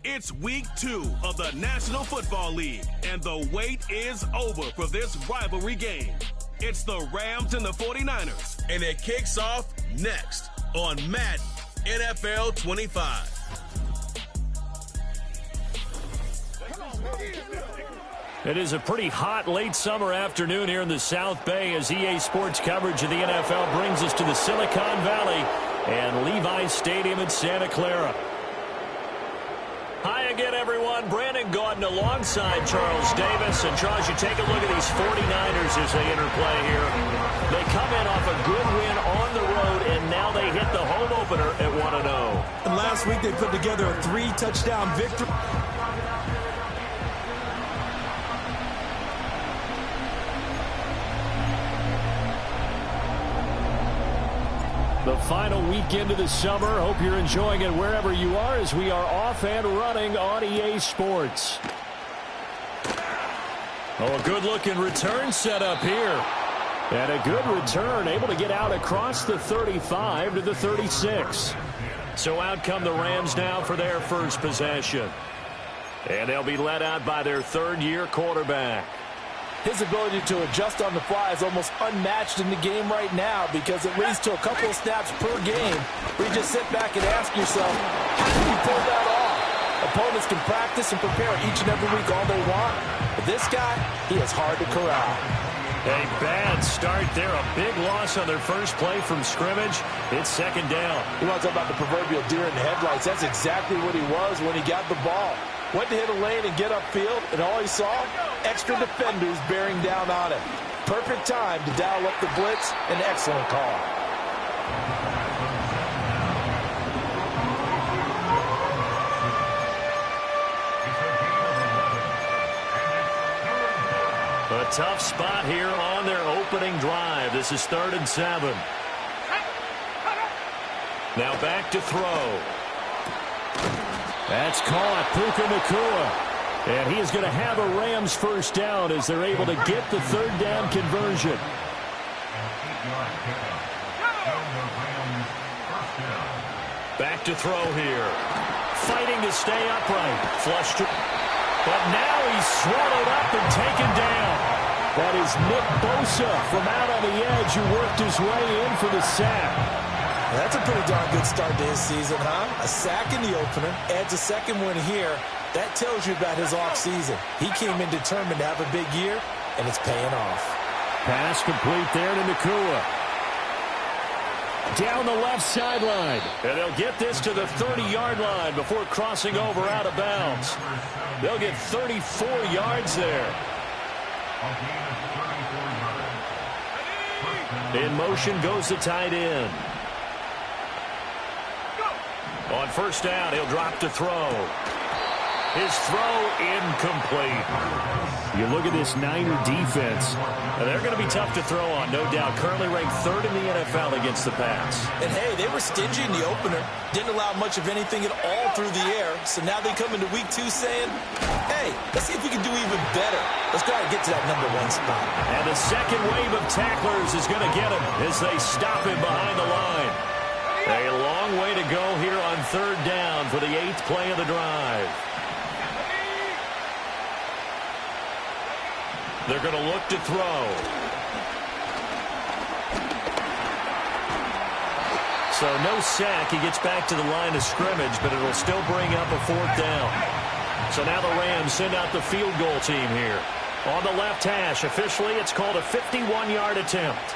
It's week 2 of the National Football League, and the wait is over for this rivalry game. It's the Rams and the 49ers, and it kicks off next on Madden NFL 25. It is a pretty hot late summer afternoon here in the South Bay as EA Sports coverage of the NFL brings us to the Silicon Valley and Levi's Stadium in Santa Clara. Hi again, everyone. Brandon Gaudin alongside Charles Davis. And Charles, you take a look at these 49ers as they interplay here. They come in off a good win on the road, and now they hit the home opener at 1-0. And last week they put together a 3-touchdown victory. The final weekend of the summer. Hope you're enjoying it wherever you are as we are off and running on EA Sports. Oh, a good-looking return set up here. And a good return, able to get out across the 35 to the 36. So out come the Rams now for their first possession. And they'll be led out by their third-year quarterback. His ability to adjust on the fly is almost unmatched in the game right now because it leads to a couple of snaps per game where you just sit back and ask yourself, how do you pull that off? Opponents can practice and prepare each and every week all they want, but this guy, he is hard to corral. A bad start there, a big loss on their first play from scrimmage. It's second down. You want to talk about the proverbial deer in the headlights? That's exactly what he was when he got the ball. Went to hit a lane and get upfield, and all he saw, extra defenders bearing down on him. Perfect time to dial up the blitz. An excellent call. A tough spot here on their opening drive. This is 3rd and 7. Now back to throw. That's caught. Puka Nacua. And he is going to have a Rams first down as they're able to get the third down conversion. Back to throw here. Fighting to stay upright. Flush to... But now he's swallowed up and taken down. That is Nick Bosa from out on the edge who worked his way in for the sack. That's a pretty darn good start to his season, huh? A sack in the opener, adds a second one here. That tells you about his offseason. He came in determined to have a big year, and it's paying off. Pass complete there to Nacua. Down the left sideline. And they'll get this to the 30-yard line before crossing over out of bounds. They'll get 34 yards there. In motion goes the tight end. On first down, he'll drop to throw. His throw incomplete. You look at this Niner defense, and they're going to be tough to throw on, no doubt. Currently ranked 3rd in the NFL against the pass. And, hey, they were stingy in the opener. Didn't allow much of anything at all through the air. So now they come into week 2 saying, hey, let's see if we can do even better. Let's try to get to that #1 spot. And the second wave of tacklers is going to get him as they stop him behind the line. A long way to go here on 3rd down for the 8th play of the drive. They're going to look to throw. So no sack. He gets back to the line of scrimmage, but it'll still bring up a 4th down. So now the Rams send out the field goal team here. On the left hash, officially, it's called a 51-yard attempt.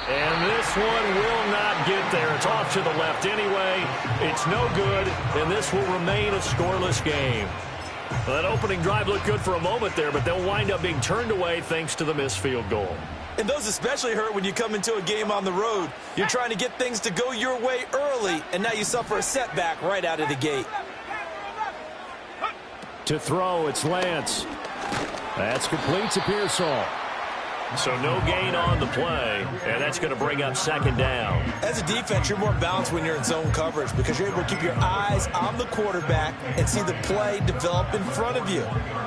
And this one will not get there. It's off to the left anyway. It's no good, and this will remain a scoreless game. Well, that opening drive looked good for a moment there, but they'll wind up being turned away thanks to the missed field goal. And those especially hurt when you come into a game on the road. You're trying to get things to go your way early, and now you suffer a setback right out of the gate. To throw, it's Lance. That's complete to Pearsall. So no gain on the play, and that's going to bring up 2nd down. As a defense, you're more balanced when you're in zone coverage because you're able to keep your eyes on the quarterback and see the play develop in front of you.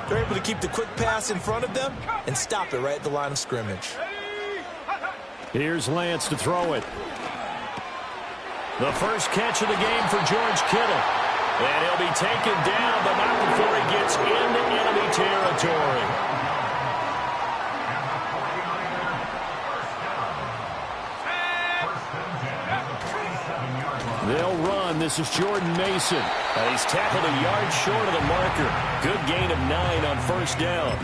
They're able to keep the quick pass in front of them and stop it right at the line of scrimmage. Here's Lance to throw it. The first catch of the game for George Kittle. And he'll be taken down, but not before he gets into enemy territory. They'll run. This is Jordan Mason. He's tackled a yard short of the marker. Good gain of 9 on first down.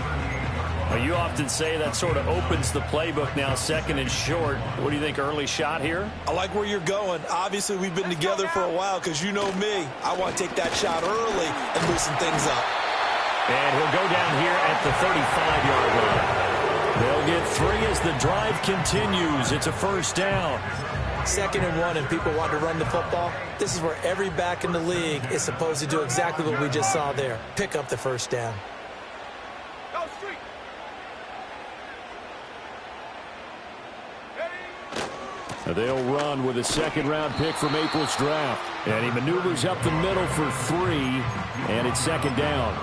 Well, you often say that sort of opens the playbook now, second and short. What do you think, early shot here? I like where you're going. Obviously, we've been together for a while because you know me. I want to take that shot early and loosen things up. And he'll go down here at the 35-yard line. They'll get 3 as the drive continues. It's a first down. 2nd and 1 and people want to run the football. This is where every back in the league is supposed to do exactly what we just saw there. Pick up the first down. They'll run with a second-round pick from April's draft. And he maneuvers up the middle for 3, and it's second down.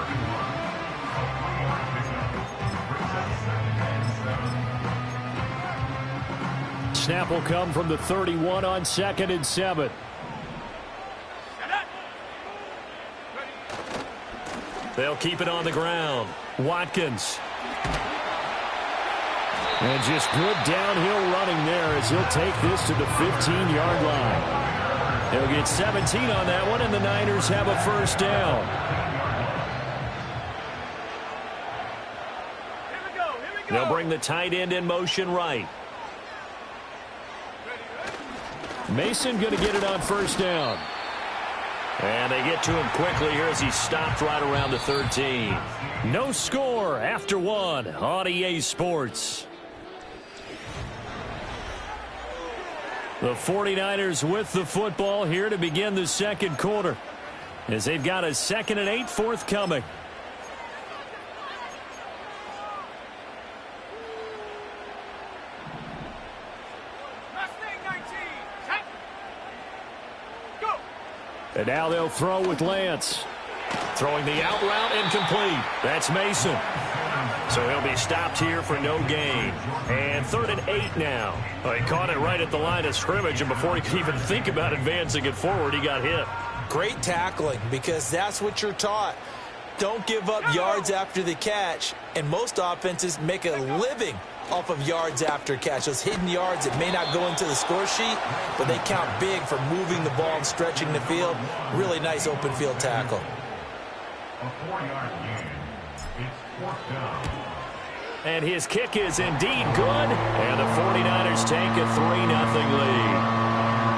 Snap will come from the 31 on 2nd and 7. They'll keep it on the ground. Watkins. And just good downhill running there as he'll take this to the 15-yard line. He'll get 17 on that one, and the Niners have a first down. They'll bring the tight end in motion right. Mason going to get it on first down. And they get to him quickly here as he stopped right around the 13. No score after 1 on EA Sports. The 49ers with the football here to begin the second quarter, as they've got a 2nd and 8 forthcoming. And now they'll throw with Lance. Throwing the out route incomplete. That's Mason. So he'll be stopped here for no gain. And 3rd and 8 now. Well, he caught it right at the line of scrimmage, and before he could even think about advancing it forward, he got hit. Great tackling, because that's what you're taught. Don't give up yards after the catch, and most offenses make a living off of yards after catch. Those hidden yards that may not go into the score sheet, but they count big for moving the ball and stretching the field. Really nice open field tackle. A 4-yard gain. It's 4th down. And his kick is indeed good. And the 49ers take a 3-0 lead.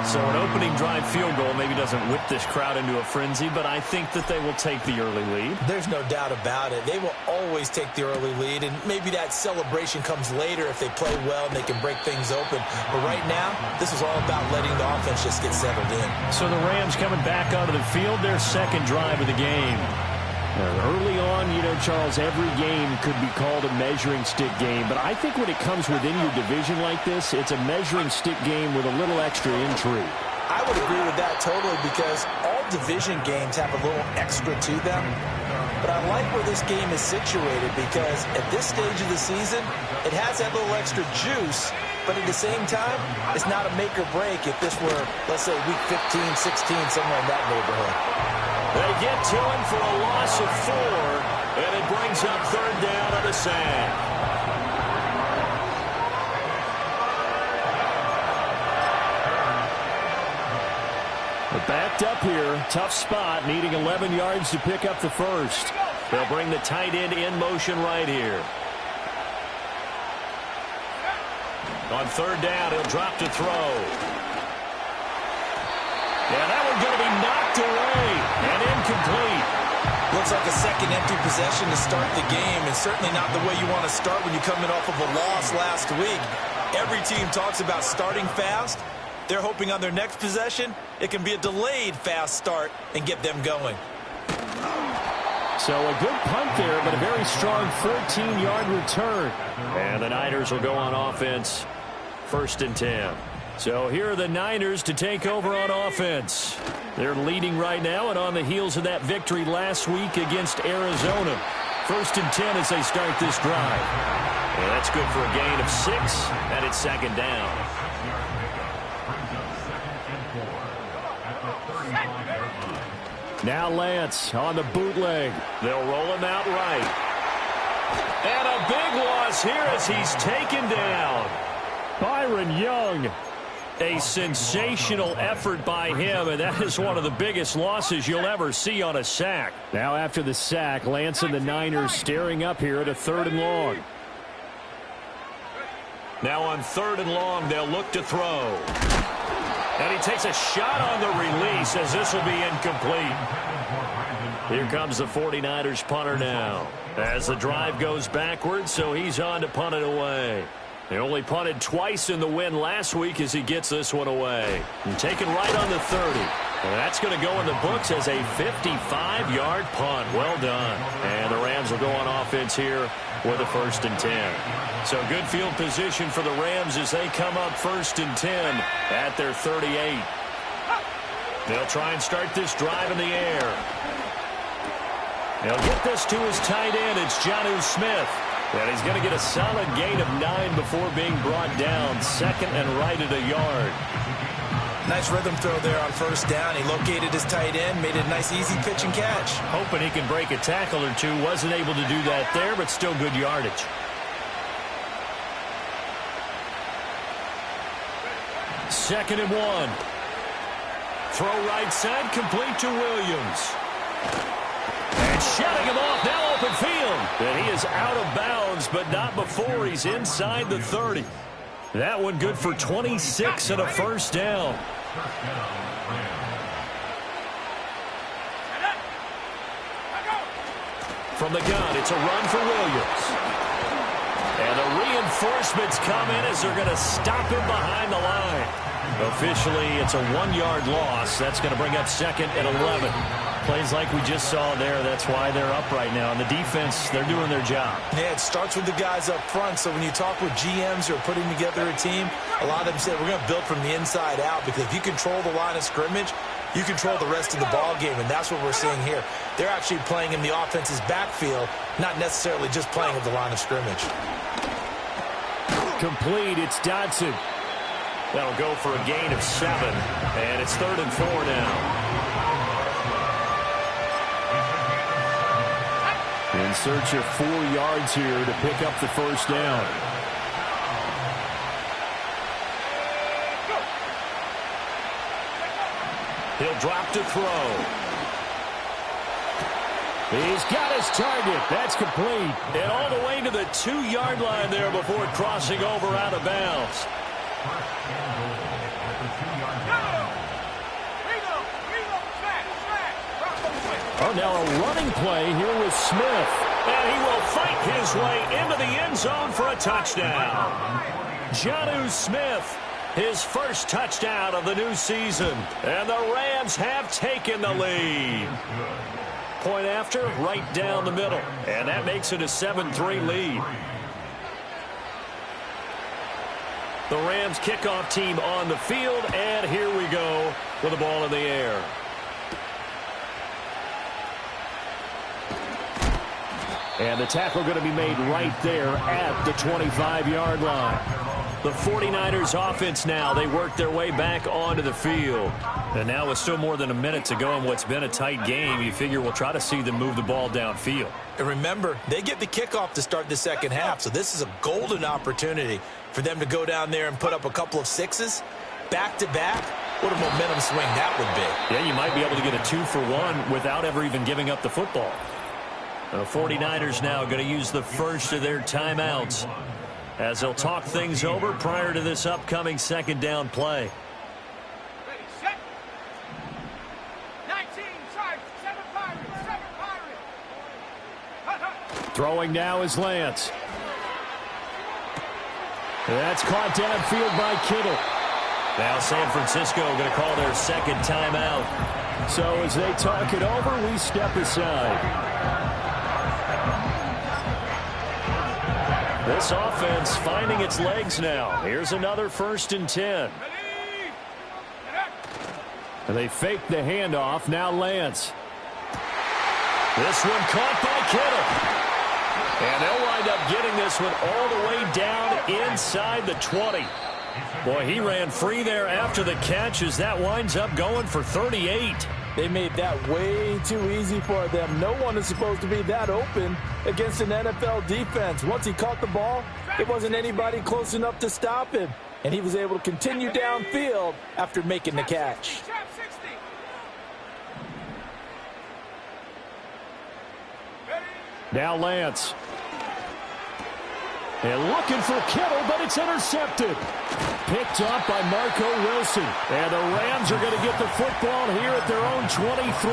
So an opening drive field goal maybe doesn't whip this crowd into a frenzy, but I think that they will take the early lead. There's no doubt about it. They will always take the early lead, and maybe that celebration comes later if they play well and they can break things open. But right now, this is all about letting the offense just get settled in. So the Rams coming back onto the field, their second drive of the game. Early on, you know, Charles, every game could be called a measuring stick game. But I think when it comes within your division like this, it's a measuring stick game with a little extra intrigue. I would agree with that totally, because all division games have a little extra to them. But I like where this game is situated, because at this stage of the season, it has that little extra juice. But at the same time, it's not a make or break if this were, let's say, week 15, 16, somewhere in that neighborhood. They get to him for a loss of 4, and it brings up 3rd down on the sack. They're backed up here, tough spot, needing 11 yards to pick up the first. They'll bring the tight end in motion right here. On 3rd down, he'll drop to throw. Yeah, that one's going to be knocked away and incomplete. Looks like a second empty possession to start the game, and certainly not the way you want to start when you're coming off of a loss last week. Every team talks about starting fast. They're hoping on their next possession, it can be a delayed fast start and get them going. So a good punt there, but a very strong 14-yard return. And the Niners will go on offense, 1st and 10. So here are the Niners to take over on offense. They're leading right now and on the heels of that victory last week against Arizona. 1st and 10 as they start this drive. And that's good for a gain of 6, and it's 2nd down. Now Lance on the bootleg. They'll roll him out right. And a big loss here as he's taken down. Byron Young. A sensational effort by him, and that is one of the biggest losses you'll ever see on a sack. Now after the sack, Lance and the Niners staring up here at a 3rd and long. Now on 3rd and long, they'll look to throw. And he takes a shot on the release as this will be incomplete. Here comes the 49ers punter now. As the drive goes backwards, so he's on to punt it away. They only punted twice in the win last week as he gets this one away. And taken right on the 30. And that's going to go in the books as a 55-yard punt. Well done. And the Rams will go on offense here with a 1st and 10. So good field position for the Rams as they come up 1st and 10 at their 38. They'll try and start this drive in the air. They'll get this to his tight end. It's Jonnu Smith. And he's going to get a solid gain of 9 before being brought down. 2nd and right at a yard. Nice rhythm throw there on 1st down. He located his tight end, made it a nice easy pitch and catch. Hoping he can break a tackle or two. Wasn't able to do that there, but still good yardage. Second and 1. Throw right side, complete to Williams. And shutting him off, now open field. And he is out of bounds, but not before he's inside the 30. That one good for 26 and a 1st down. From the gun, it's a run for Williams. And the reinforcements come in as they're going to stop him behind the line. Officially, it's a 1-yard loss. That's going to bring up 2nd and 11. Plays like we just saw there. That's why they're up right now. And the defense, they're doing their job. Yeah, it starts with the guys up front. So when you talk with GMs who are putting together a team, a lot of them say we're going to build from the inside out, because if you control the line of scrimmage, you control the rest of the ball game, and that's what we're seeing here. They're actually playing in the offense's backfield, not necessarily just playing at the line of scrimmage. Complete. It's Dodson. That'll go for a gain of 7, and it's 3rd and 4 now. In search of 4 yards here to pick up the 1st down. He'll drop to throw. He's got his target. That's complete. And all the way to the 2-yard line there before crossing over out of bounds. Oh, now a running play here with Smith. And he will fight his way into the end zone for a touchdown. Jonnu Smith, his 1st touchdown of the new season. And the Rams have taken the lead. Point after, right down the middle. And that makes it a 7-3 lead. The Rams kickoff team on the field. And here we go with the ball in the air. And the tackle going to be made right there at the 25-yard line. The 49ers offense now, they work their way back onto the field. And now with still more than a minute to go in what's been a tight game, you figure we'll try to see them move the ball downfield. And remember, they get the kickoff to start the 2nd half, so this is a golden opportunity for them to go down there and put up a couple of 6s back-to-back. What a momentum swing that would be. Yeah, you might be able to get a 2-for-1 without ever even giving up the football. The 49ers now going to use the first of their timeouts as they'll talk things over prior to this upcoming 2nd down play. Ready, set. 19, charge, 7 Pirates. Throwing now is Lance. That's caught downfield by Kittle. Now San Francisco going to call their 2nd timeout. So as they talk it over, we step aside. This offense finding its legs now. Here's another 1st and 10. And they fake the handoff. Now Lance. This one caught by Kittle. And they'll wind up getting this one all the way down inside the 20. Boy, he ran free there after the catch as that winds up going for 38. They made that way too easy for them. No one is supposed to be that open against an NFL defense. Once he caught the ball, there wasn't anybody close enough to stop him. And he was able to continue downfield after making the catch. Now Lance. And looking for Kittle, but it's intercepted. Picked up by Marco Wilson. And the Rams are going to get the football here at their own 23.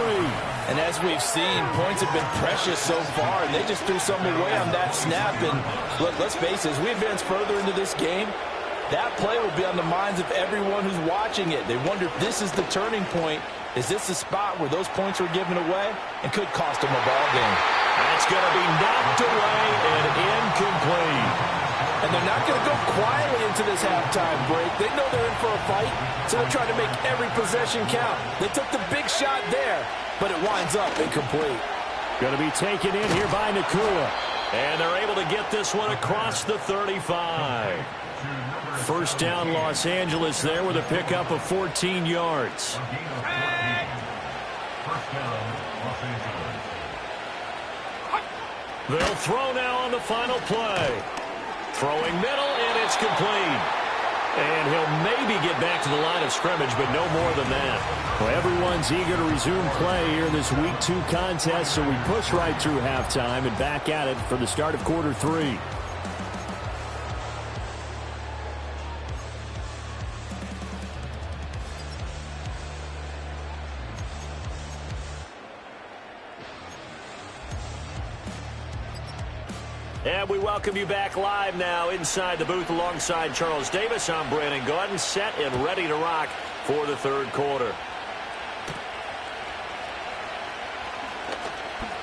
And as we've seen, points have been precious so far, and they just threw some away on that snap. And look, let's face it, as we advance further into this game, that play will be on the minds of everyone who's watching it. They wonder if this is the turning point. Is this the spot where those points were given away and could cost them a ball game? That's going to be knocked away and incomplete. And they're not going to go quietly into this halftime break. They know they're in for a fight, so they're trying to make every possession count. They took the big shot there, but it winds up incomplete. Going to be taken in here by Nakua. And they're able to get this one across the 35. First down, Los Angeles there with a pickup of 14 yards. They'll throw now on the final play. Throwing middle, and it's complete. And he'll maybe get back to the line of scrimmage, but no more than that. Well, everyone's eager to resume play here in this Week 2 contest, so we push right through halftime and back at it for the start of quarter 3. And we welcome you back live now inside the booth alongside Charles Davis. I'm Brandon Gordon, set and ready to rock for the third quarter.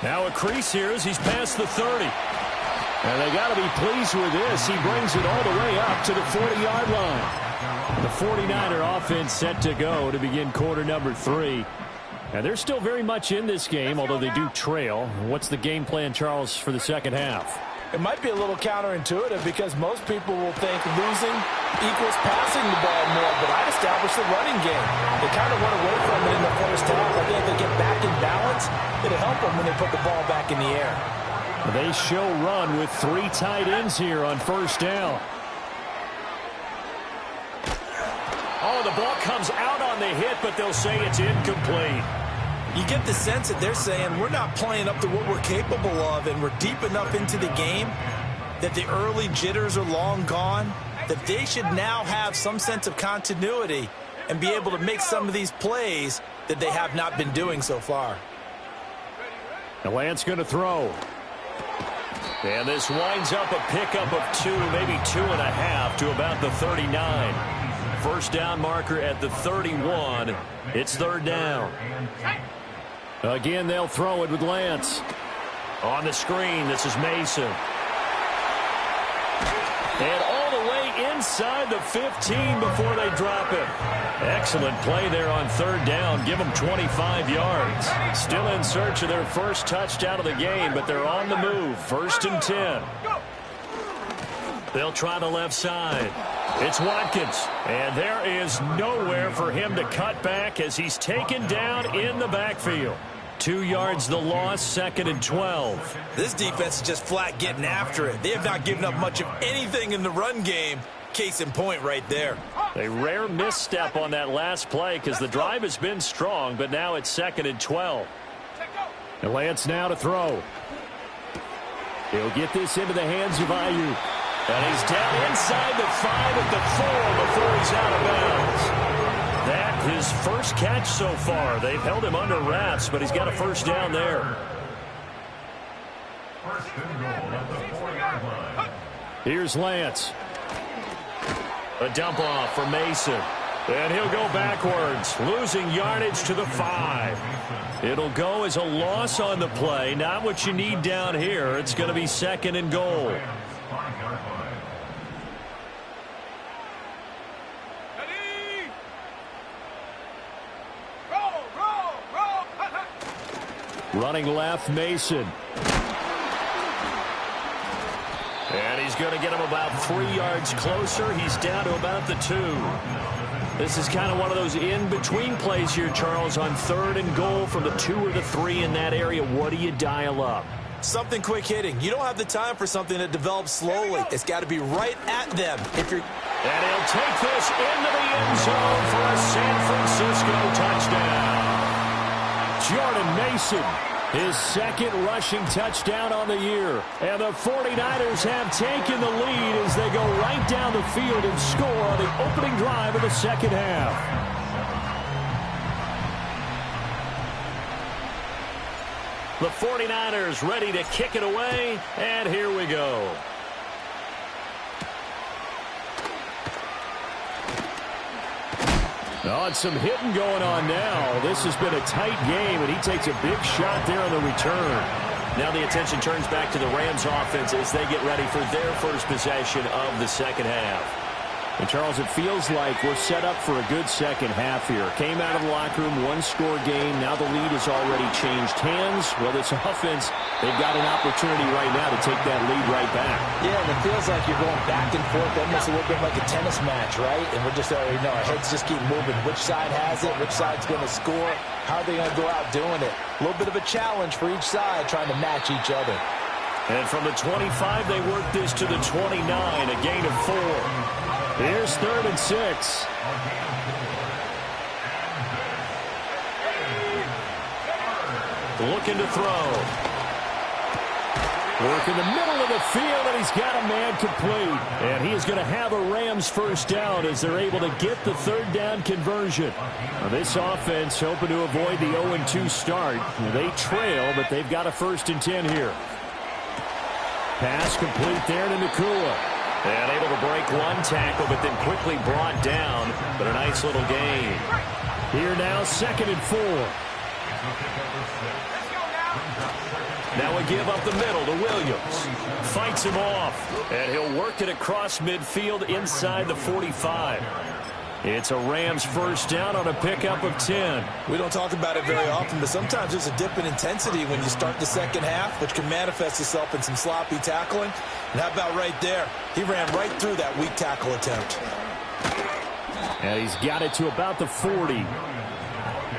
Now a crease here as he's past the 30. And they got to be pleased with this. He brings it all the way up to the 40-yard line. The 49er offense set to go to begin quarter number 3. And they're still very much in this game, although they do trail. What's the game plan, Charles, for the second half? It might be a little counterintuitive because most people will think losing equals passing the ball more, but I'd establish the running game. They kind of went away from it in the first half. I think if they get back in balance, it'll help them when they put the ball back in the air. They show run with 3 tight ends here on first down. Oh, the ball comes out on the hit, but they'll say it's incomplete. You get the sense that they're saying we're not playing up to what we're capable of, and we're deep enough into the game that the early jitters are long gone, that they should now have some sense of continuity and be able to make some of these plays that they have not been doing so far. The Lance going to throw. And this winds up a pickup of 2, maybe 2.5 to about the 39. First down marker at the 31. It's third down. Again, they'll throw it with Lance. On the screen, this is Mason. And all the way inside the 15 before they drop it. Excellent play there on third down. Give them 25 yards. Still in search of their first touchdown of the game, but they're on the move. First and 10. They'll try the left side. It's Watkins, and there is nowhere for him to cut back as he's taken down in the backfield. 2 yards the loss, second and 12. This defense is just flat getting after it. They have not given up much of anything in the run game. Case in point right there. A rare misstep on that last play because the drive has been strong, but now it's second and 12. And Lance now to throw. He'll get this into the hands of Ayuk. And he's down inside the 5 at the 4 before he's out of bounds. That his first catch so far. They've held him under wraps, but he's got a first down there. First and goal at the 4-yard line. Here's Lance. A dump off for Mason. And he'll go backwards, losing yardage to the 5. It'll go as a loss on the play. Not what you need down here. It's going to be second and goal. 5-yard line. Running left, Mason. And he's going to get him about 3 yards closer. He's down to about the 2. This is kind of one of those in-between plays here, Charles, on 3rd and goal from the 2 or the 3 in that area. What do you dial up? Something quick hitting. You don't have the time for something that develops slowly. It's got to be right at them. And he'll take this into the end zone for a San Francisco touchdown. Jordan Mason, his 2nd rushing touchdown on the year. And the 49ers have taken the lead as they go right down the field and score on the opening drive of the second half. The 49ers ready to kick it away, and here we go. Oh, and some hitting going on now. This has been a tight game, and he takes a big shot there on the return. Now the attention turns back to the Rams offense as they get ready for their first possession of the second half. And, Charles, it feels like we're set up for a good second half here. Came out of the locker room, 1-score game. Now the lead has already changed hands. Well, this offense, they've got an opportunity right now to take that lead right back. Yeah, and it feels like you're going back and forth, almost a little bit like a tennis match, right? And we're just already know our heads just keep moving. Which side has it? Which side's going to score? How are they going to go out doing it? A little bit of a challenge for each side, trying to match each other. And from the 25, they work this to the 29, a gain of 4. Here's 3rd and 6. Looking to throw. Work in the middle of the field, and he's got a man complete. And he is going to have a Rams first down as they're able to get the 3rd down conversion. Now, this offense hoping to avoid the 0-2 start. They trail, but they've got a 1st and 10 here. Pass complete there to Nakua. And able to break one tackle, but then quickly brought down. But a nice little gain. Here now, 2nd and 4. Now a give up the middle to Williams. Fights him off. And he'll work it across midfield inside the 45. It's a Rams first down on a pickup of 10. We don't talk about it very often, but sometimes there's a dip in intensity when you start the second half, which can manifest itself in some sloppy tackling. And how about right there? He ran right through that weak tackle attempt. And he's got it to about the 40.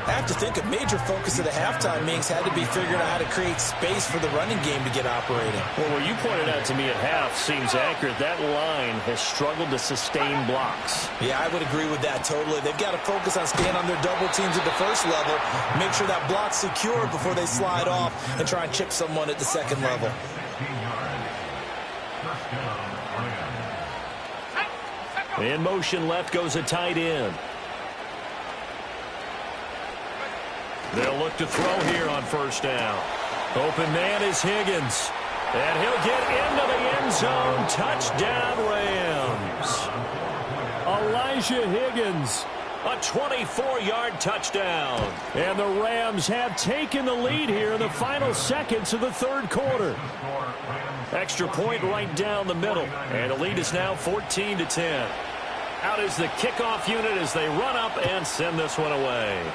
I have to think a major focus of the halftime meetings had to be figuring out how to create space for the running game to get operating. Well, what you pointed out to me at half seems accurate. That line has struggled to sustain blocks. Yeah, I would agree with that totally. They've got to focus on staying on their double teams at the first level, make sure that block's secure before they slide off and try and chip someone at the second level. In motion left goes a tight end. They'll look to throw here on first down. Open man is Higgins. And he'll get into the end zone. Touchdown, Rams. Elijah Higgins. A 24-yard touchdown. And the Rams have taken the lead here in the final seconds of the 3rd quarter. Extra point right down the middle. And the lead is now 14-10. Out is the kickoff unit as they run up and send this one away.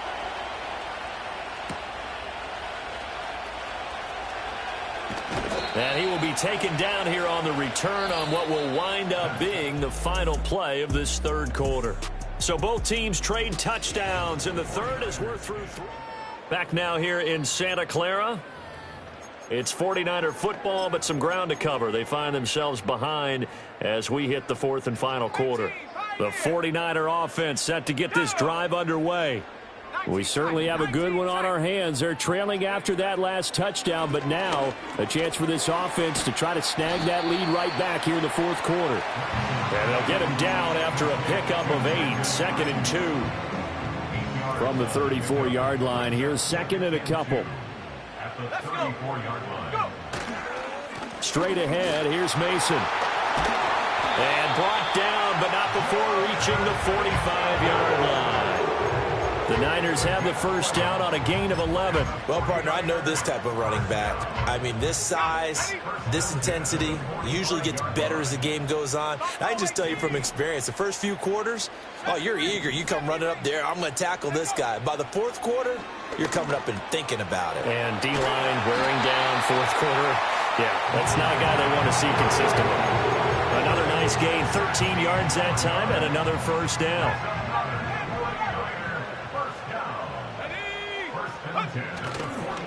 And he will be taken down here on the return on what will wind up being the final play of this 3rd quarter. So both teams trade touchdowns in the 3rd as we're through 3. Back now here in Santa Clara. It's 49er football, but some ground to cover. They find themselves behind as we hit the 4th and final quarter. The 49er offense set to get this drive underway. We certainly have a good one on our hands. They're trailing after that last touchdown, but now a chance for this offense to try to snag that lead right back here in the 4th quarter. And they'll get him down after a pickup of 8, 2nd and 2. From the 34-yard line, here's 2nd and a couple. At the 34-yard line. Straight ahead, here's Mason. And brought down, but not before reaching the 45-yard line. The Niners have the first down on a gain of 11. Well, partner, I know this type of running back. I mean, this size, this intensity usually gets better as the game goes on. I can just tell you from experience, the first few quarters, oh, you're eager. You come running up there, I'm going to tackle this guy. By the 4th quarter, you're coming up and thinking about it. And D-line wearing down 4th quarter. Yeah, that's not a guy they want to see consistently. Another nice gain, 13 yards that time, and another first down.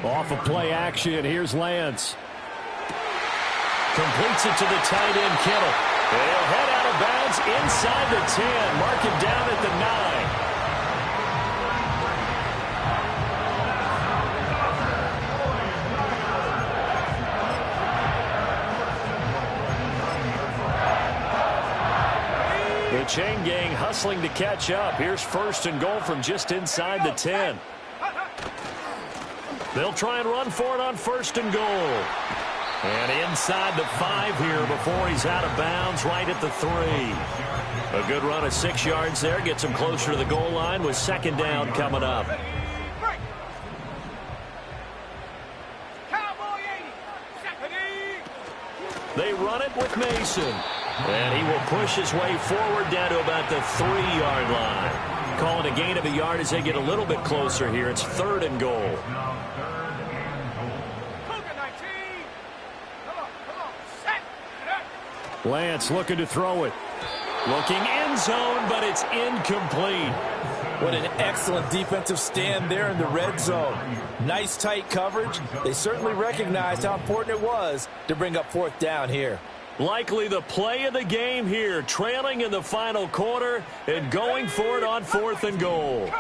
Off of play action, here's Lance. Completes it to the tight end, Kittle. They'll head out of bounds inside the 10. Mark him down at the 9. The chain gang hustling to catch up. Here's first and goal from just inside the 10. They'll try and run for it on first and goal. And inside the 5 here before he's out of bounds right at the 3. A good run of 6 yards there. Gets him closer to the goal line with second down coming up. They run it with Mason. And he will push his way forward down to about the 3-yard line. Calling a gain of a yard as they get a little bit closer here. It's third and goal. Lance looking to throw it. Looking end zone, but it's incomplete. What an excellent defensive stand there in the red zone. Nice tight coverage. They certainly recognized how important it was to bring up fourth down here. Likely the play of the game here, trailing in the final quarter and going for it on fourth and goal.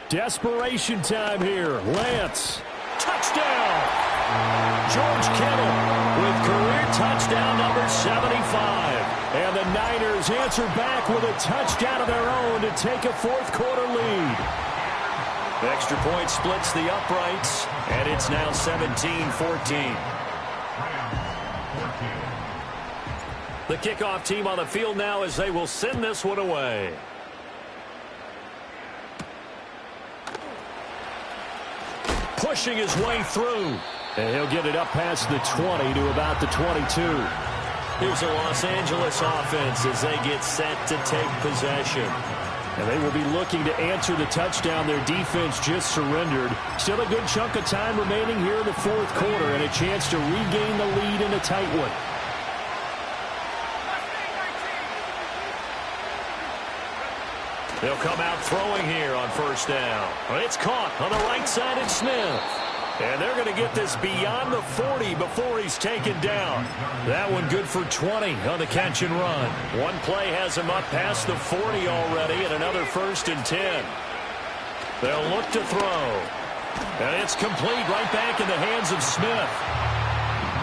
Desperation time here. Lance. Touchdown. George Kittle with career touchdown number 75. And the Niners answer back with a touchdown of their own to take a fourth quarter lead. The extra point splits the uprights, and it's now 17-14. The kickoff team on the field now as they will send this one away. Pushing his way through. And he'll get it up past the 20 to about the 22. Here's a Los Angeles offense as they get set to take possession. And they will be looking to answer the touchdown their defense just surrendered. Still a good chunk of time remaining here in the fourth quarter and a chance to regain the lead in a tight one. They'll come out throwing here on first down. It's caught on the right side of Smith. And they're going to get this beyond the 40 before he's taken down. That one good for 20 on the catch and run. One play has him up past the 40 already, and another first and 10. They'll look to throw. And it's complete right back in the hands of Smith.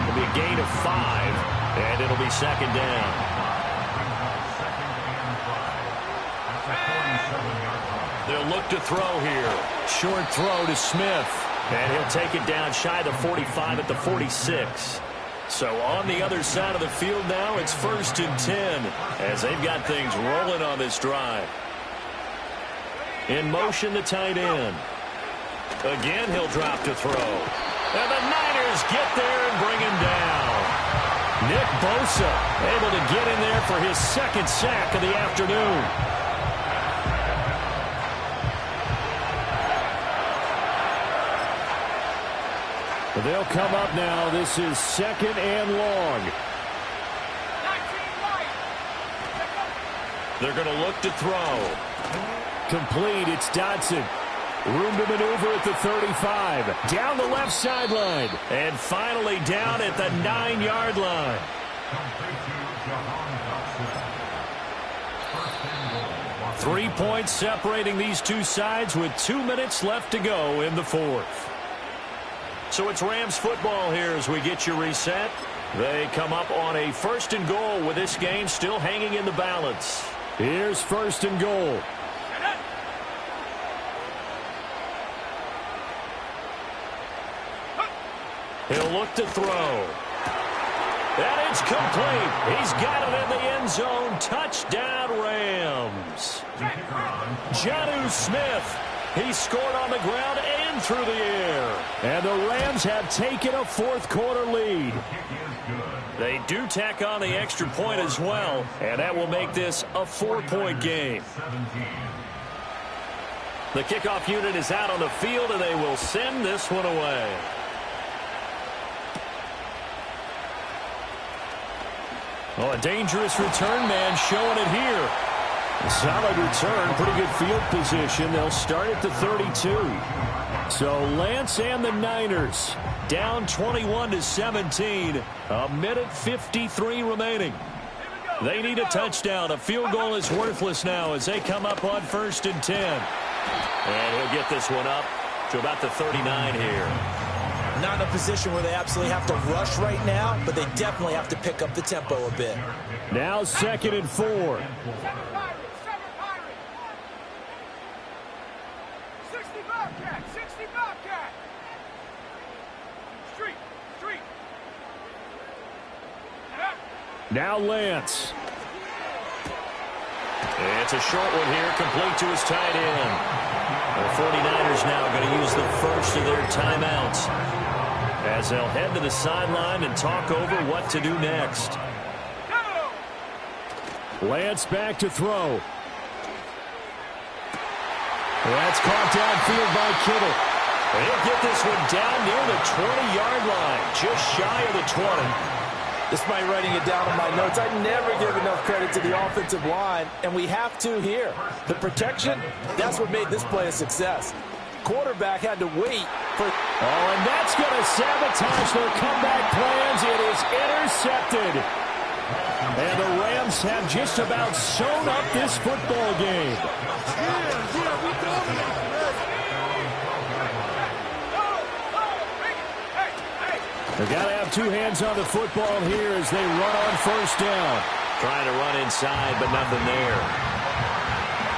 It'll be a gain of 5, and it'll be second down. They'll look to throw here. Short throw to Smith. And he'll take it down shy of the 45 at the 46. So on the other side of the field now, it's first and 10 as they've got things rolling on this drive. In motion, the tight end. Again, he'll drop to throw. And the Niners get there and bring him down. Nick Bosa able to get in there for his second sack of the afternoon. They'll come up now. This is second and long. They're going to look to throw. Complete. It's Dodson. Room to maneuver at the 35. Down the left sideline. And finally down at the 9-yard line. 3 points separating these two sides with 2 minutes left to go in the fourth. So it's Rams football here as we get you reset. They come up on a first and goal with this game still hanging in the balance. Here's first and goal. He'll look to throw. And it's complete. He's got it in the end zone. Touchdown, Rams. Jonnu Smith. He scored on the ground and through the air. And the Rams have taken a fourth quarter lead. They do tack on the extra point as well, and that will make this a 4-point game. The kickoff unit is out on the field, and they will send this one away. Oh, a dangerous return man showing it here. A solid return, pretty good field position. They'll start at the 32. So Lance and the Niners down 21-17. A minute 53 remaining. They need a touchdown. A field goal is worthless now as they come up on 1st and 10. And he'll get this one up to about the 39 here. Not in a position where they absolutely have to rush right now, but they definitely have to pick up the tempo a bit. Now 2nd and 4. 7 Pirates! 60 Bobcat! 60 Bobcat! Street! Now Lance. It's a short one here, complete to his tight end. The 49ers now going to use the first of their timeouts as they'll head to the sideline and talk over what to do next. Lance back to throw. That's caught downfield by Kittle. He'll get this one down near the 20-yard line, just shy of the 20. Despite writing it down in my notes, I never give enough credit to the offensive line, and we have to here. The protection, that's what made this play a success. Quarterback had to wait for... Oh, and that's going to sabotage their comeback plans. It is intercepted. And the Rams have just about sewn up this football game. They've got to have two hands on the football here as they run on 1st down. Trying to run inside, but nothing there.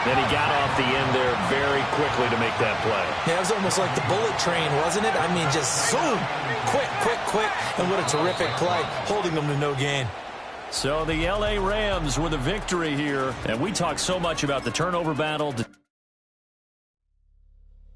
Then he got off the end there very quickly to make that play. Yeah, it was almost like the bullet train, wasn't it? I mean, just zoom, quick, and what a terrific play, holding them to no gain. So the L.A. Rams with a victory here. And we talk so much about the turnover battle.